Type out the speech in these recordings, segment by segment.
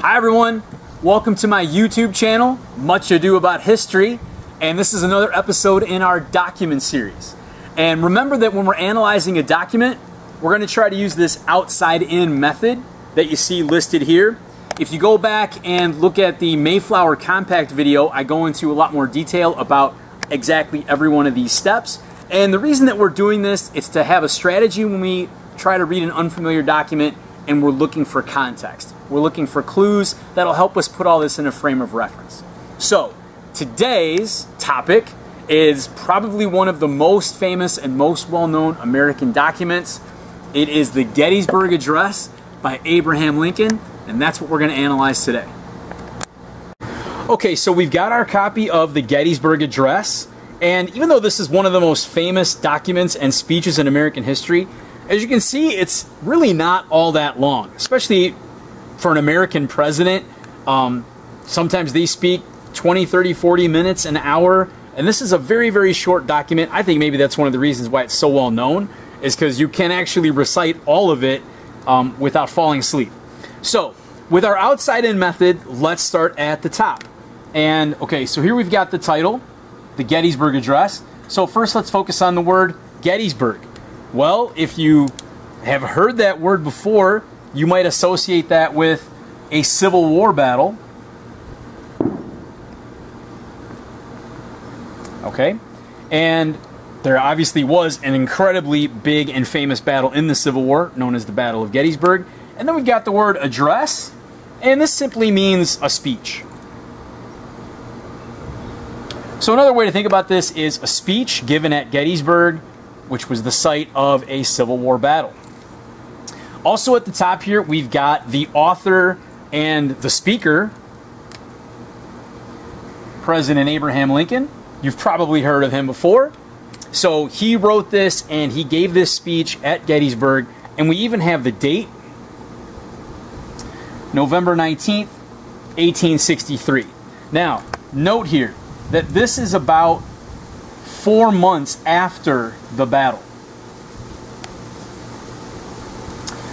Hi everyone, welcome to my YouTube channel, Much Ado About History, and this is another episode in our document series. And remember that when we're analyzing a document, we're going to try to use this outside-in method that you see listed here. If you go back and look at the Mayflower Compact video, I go into a lot more detail about exactly every one of these steps. And the reason that we're doing this is to have a strategy when we try to read an unfamiliar document and we're looking for context. We're looking for clues that'll help us put all this in a frame of reference. So, today's topic is probably one of the most famous and most well-known American documents. It is the Gettysburg Address by Abraham Lincoln, and that's what we're going to analyze today. Okay, so we've got our copy of the Gettysburg Address, and even though this is one of the most famous documents and speeches in American history, as you can see, it's really not all that long, especially for an American president. Sometimes they speak 20, 30, 40 minutes, an hour, and this is a very, very short document. I think maybe that's one of the reasons why it's so well known, is because you can actually recite all of it without falling asleep. So, with our outside-in method, let's start at the top. And, okay, so here we've got the title, the Gettysburg Address. So first let's focus on the word Gettysburg. Well, if you have heard that word before, you might associate that with a Civil War battle. Okay, and there obviously was an incredibly big and famous battle in the Civil War, known as the Battle of Gettysburg. And then we've got the word address, and this simply means a speech. So another way to think about this is a speech given at Gettysburg, which was the site of a Civil War battle. Also at the top here, we've got the author and the speaker, President Abraham Lincoln. You've probably heard of him before. So he wrote this and he gave this speech at Gettysburg, and we even have the date, November 19th, 1863. Now, note here that this is about 4 months after the battle.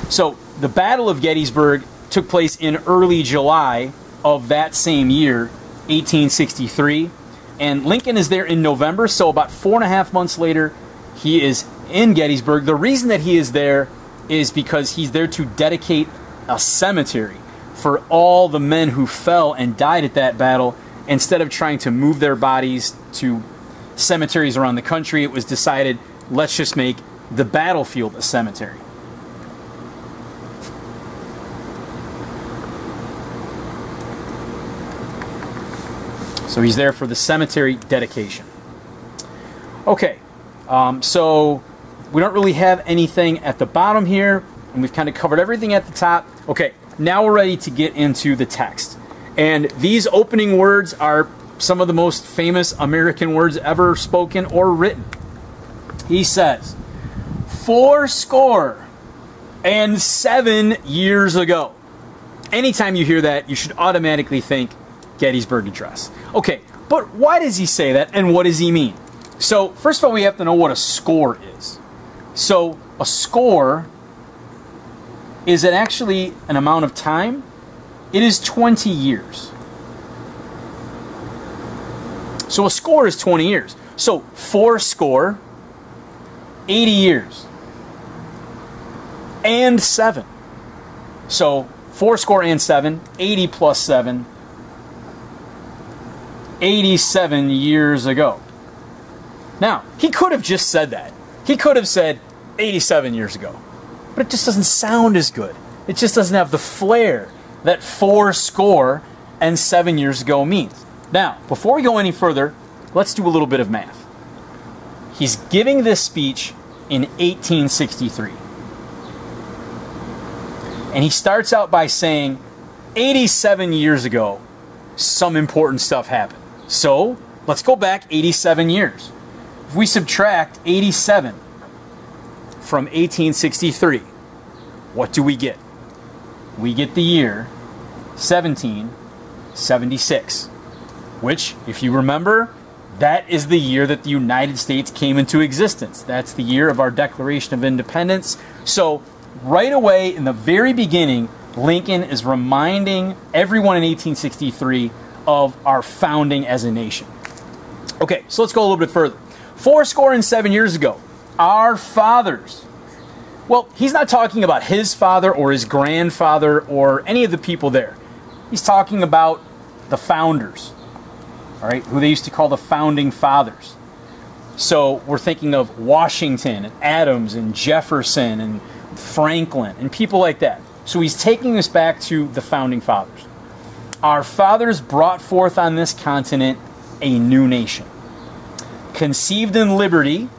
So the Battle of Gettysburg took place in early July of that same year, 1863. And Lincoln is there in November, so about 4.5 months later, he is in Gettysburg. The reason that he is there is because he's there to dedicate a cemetery for all the men who fell and died at that battle. Instead of trying to move their bodies to cemeteries around the country, it was decided, let's just make the battlefield a cemetery. So he's there for the cemetery dedication. Okay, so we don't really have anything at the bottom here, and we've kind of covered everything at the top. Okay, now we're ready to get into the text. And these opening words are some of the most famous American words ever spoken or written. He says, 407 years ago. Anytime you hear that, you should automatically think Gettysburg Address. Okay, but why does he say that, and what does he mean? So, first of all, we have to know what a score is. So, a score is actually an amount of time. It is 20 years. So a score is 20 years. So 4 score, 80 years. And 7. So 4 score and 7, 80 plus 7, 87 years ago. Now, he could have just said that. He could have said 87 years ago. But it just doesn't sound as good. It just doesn't have the flair that 4 score and 7 years ago means. Now, before we go any further, let's do a little bit of math. He's giving this speech in 1863. And he starts out by saying, 87 years ago, some important stuff happened. So, let's go back 87 years. If we subtract 87 from 1863, what do we get? We get the year 1776, which, if you remember, that is the year that the United States came into existence. That's the year of our Declaration of Independence. So right away in the very beginning, Lincoln is reminding everyone in 1863 of our founding as a nation. Okay, so let's go a little bit further. 77 years ago, our fathers. Well, he's not talking about his father or his grandfather or any of the people there. He's talking about the founders, all right, who they used to call the founding fathers. So we're thinking of Washington and Adams and Jefferson and Franklin and people like that. So he's taking us back to the founding fathers. Our fathers brought forth on this continent a new nation, conceived in liberty.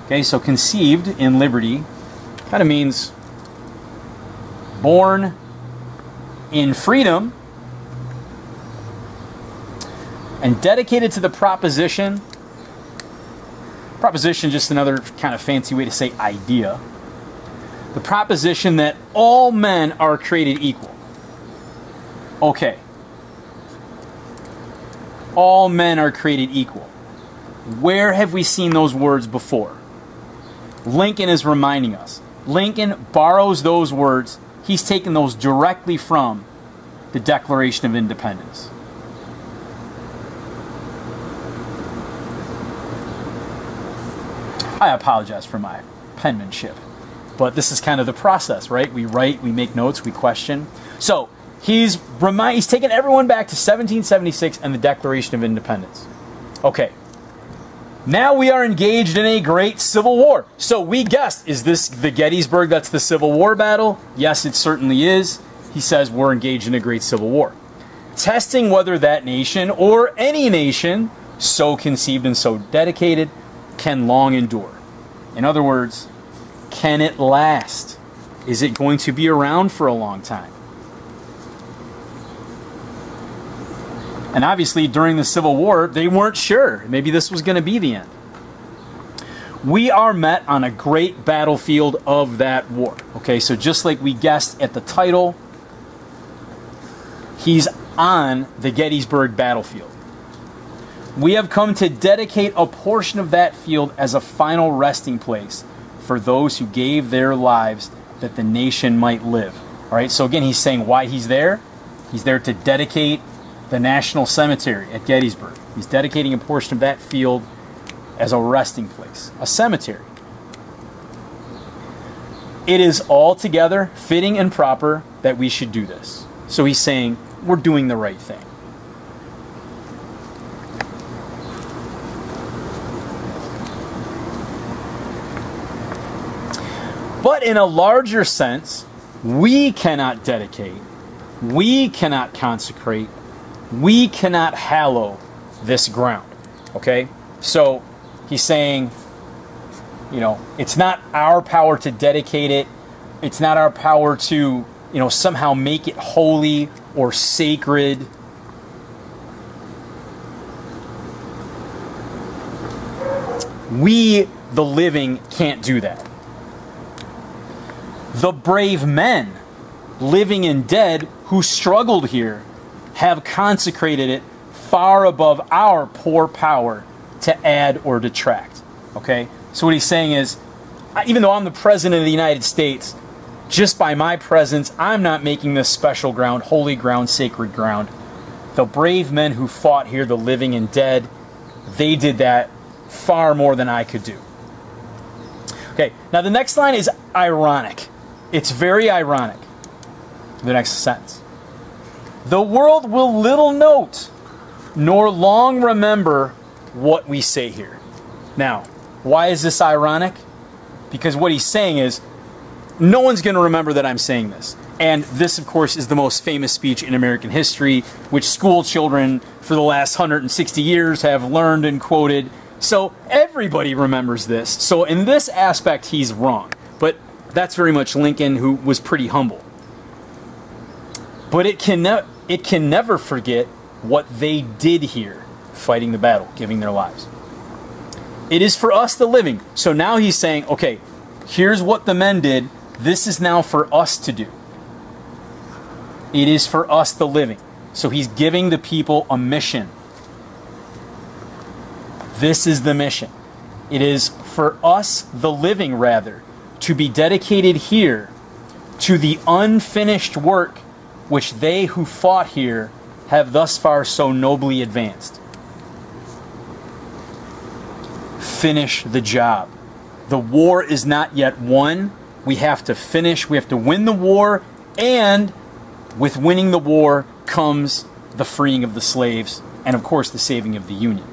Okay, so conceived in liberty kind of means born in freedom, and dedicated to the proposition, just another kind of fancy way to say idea, the proposition that all men are created equal. Okay. All men are created equal. Where have we seen those words before? Lincoln is reminding us. Lincoln borrows those words. He's taken those directly from the Declaration of Independence. I apologize for my penmanship, but this is kind of the process, right? We write, we make notes, we question. So he's taken everyone back to 1776 and the Declaration of Independence. Okay. Now we are engaged in a great civil war. So we guessed, is this the Gettysburg? That's the Civil War battle? Yes, it certainly is. He says we're engaged in a great civil war. Testing whether that nation or any nation so conceived and so dedicated can long endure. In other words, can it last? Is it going to be around for a long time? And obviously, during the Civil War, they weren't sure. Maybe this was going to be the end. We are met on a great battlefield of that war. Okay, so just like we guessed at the title, he's on the Gettysburg battlefield. We have come to dedicate a portion of that field as a final resting place for those who gave their lives that the nation might live. All right, so again, he's saying why he's there. He's there to dedicate the National Cemetery at Gettysburg. He's dedicating a portion of that field as a resting place, a cemetery. It is altogether fitting and proper that we should do this. So he's saying we're doing the right thing. But in a larger sense, we cannot dedicate, we cannot consecrate, we cannot hallow this ground. Okay? So he's saying, you know, it's not our power to dedicate it. It's not our power to, you know, somehow make it holy or sacred. We, the living, can't do that. The brave men, living and dead, who struggled here, have consecrated it far above our poor power to add or detract. Okay? So what he's saying is, even though I'm the President of the United States, just by my presence, I'm not making this special ground, holy ground, sacred ground. The brave men who fought here, the living and dead, they did that far more than I could do. Okay, now the next line is ironic. It's very ironic. The next sentence. The world will little note, nor long remember what we say here. Now, why is this ironic? Because what he's saying is, no one's going to remember that I'm saying this. And this, of course, is the most famous speech in American history, which school children for the last 160 years have learned and quoted. So everybody remembers this. So in this aspect, he's wrong. But that's very much Lincoln, who was pretty humble. But it can never forget what they did here, fighting the battle, giving their lives. It is for us the living. So now he's saying, okay, here's what the men did. This is now for us to do. It is for us the living. So he's giving the people a mission. This is the mission. It is for us, the living rather, to be dedicated here to the unfinished work which they who fought here have thus far so nobly advanced. Finish the job. The war is not yet won. We have to finish, we have to win the war, and with winning the war comes the freeing of the slaves and, of course, the saving of the Union.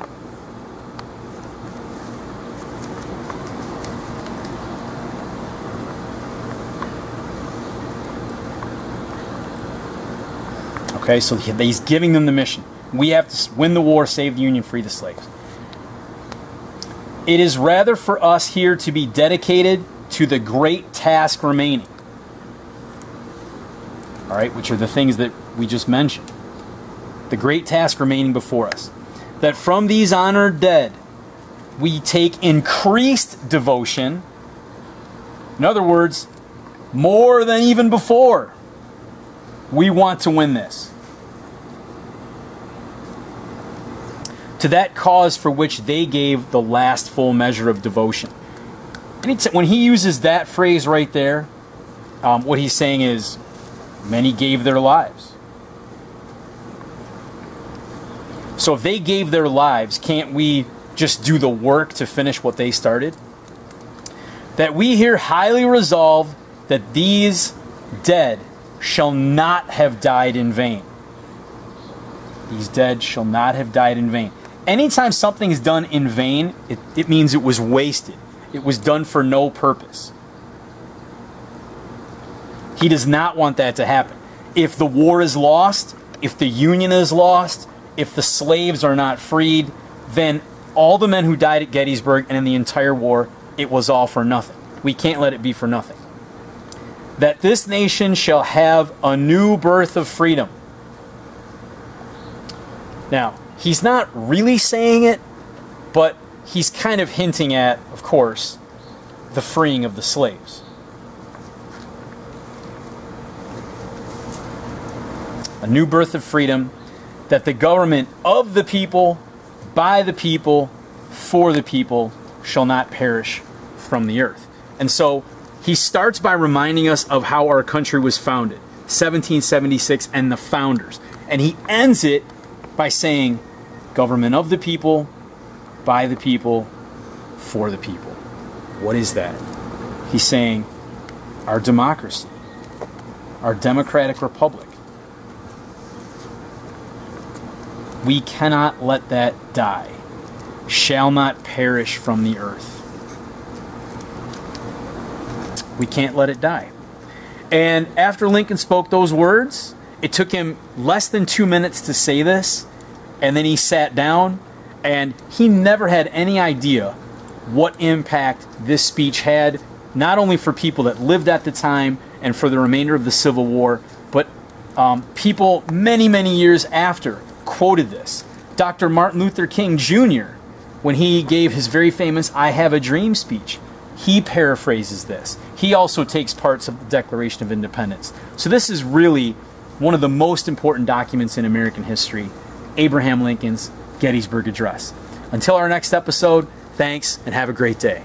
Okay, so he's giving them the mission. We have to win the war, save the Union, free the slaves. It is rather for us here to be dedicated to the great task remaining. All right, which are the things that we just mentioned. The great task remaining before us. That from these honored dead, we take increased devotion. In other words, more than even before. We want to win this. To that cause for which they gave the last full measure of devotion. When he uses that phrase right there, what he's saying is, many gave their lives. So if they gave their lives, can't we just do the work to finish what they started? That we here highly resolve that these dead shall not have died in vain. These dead shall not have died in vain. Anytime something is done in vain, it means it was wasted. It was done for no purpose. He does not want that to happen. If the war is lost, if the Union is lost, if the slaves are not freed, then all the men who died at Gettysburg and in the entire war, it was all for nothing. We can't let it be for nothing. That this nation shall have a new birth of freedom. Now, he's not really saying it, but he's kind of hinting at, of course, the freeing of the slaves. A new birth of freedom, that the government of the people, by the people, for the people, shall not perish from the earth. And so he starts by reminding us of how our country was founded, 1776, and the founders. And he ends it by saying, government of the people, by the people, for the people. What is that? He's saying our democracy, our democratic republic. We cannot let that die, shall not perish from the earth. We can't let it die. And after Lincoln spoke those words, it took him less than 2 minutes to say this, and then he sat down, and he never had any idea what impact this speech had, not only for people that lived at the time and for the remainder of the Civil War, but people many, many years after quoted this. Dr. Martin Luther King Jr., when he gave his very famous I Have a Dream speech, he paraphrases this. He also takes parts of the Declaration of Independence. So this is really one of the most important documents in American history, Abraham Lincoln's Gettysburg Address. Until our next episode, thanks and have a great day.